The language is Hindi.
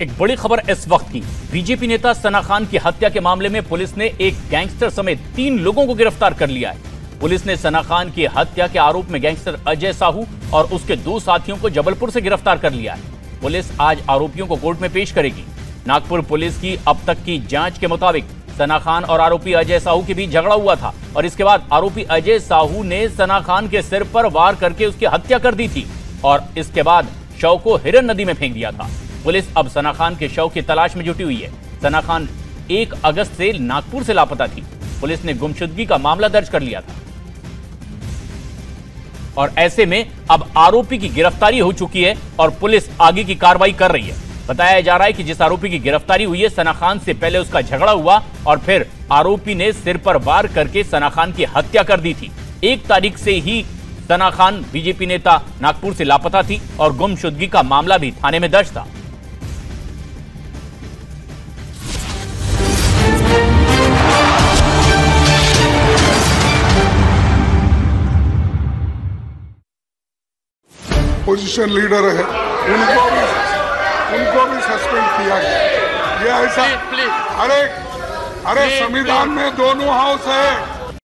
एक बड़ी खबर इस वक्त की। बीजेपी नेता सना खान की हत्या के मामले में पुलिस ने एक गैंगस्टर समेत 3 लोगों को गिरफ्तार कर लिया है। पुलिस ने सना खान की हत्या के आरोप में गैंगस्टर अजय साहू और उसके 2 साथियों को जबलपुर से गिरफ्तार कर लिया है। पुलिस आज आरोपियों को कोर्ट में पेश करेगी। नागपुर पुलिस की अब तक की जांच के मुताबिक सना खान और आरोपी अजय साहू के बीच झगड़ा हुआ था और इसके बाद आरोपी अजय साहू ने सना खान के सिर पर वार करके उसकी हत्या कर दी थी और इसके बाद शव को हिरन नदी में फेंक दिया था। पुलिस अब सना खान के शव की तलाश में जुटी हुई है। सना खान 1 अगस्त से नागपुर से लापता थी। पुलिस ने गुमशुदगी का मामला दर्ज कर लिया था और ऐसे में अब आरोपी की गिरफ्तारी हो चुकी है और पुलिस आगे की कार्रवाई कर रही है। बताया जा रहा है कि जिस आरोपी की गिरफ्तारी हुई है, सना खान से पहले उसका झगड़ा हुआ और फिर आरोपी ने सिर पर वार करके सना खान की हत्या कर दी थी। 1 तारीख से ही सना खान बीजेपी नेता नागपुर से लापता थी और गुमशुदगी का मामला भी थाने में दर्ज था। पोजीशन लीडर है, उनको भी सस्पेंड किया गया। ये ऐसा अरे संविधान में दोनों हाउस है।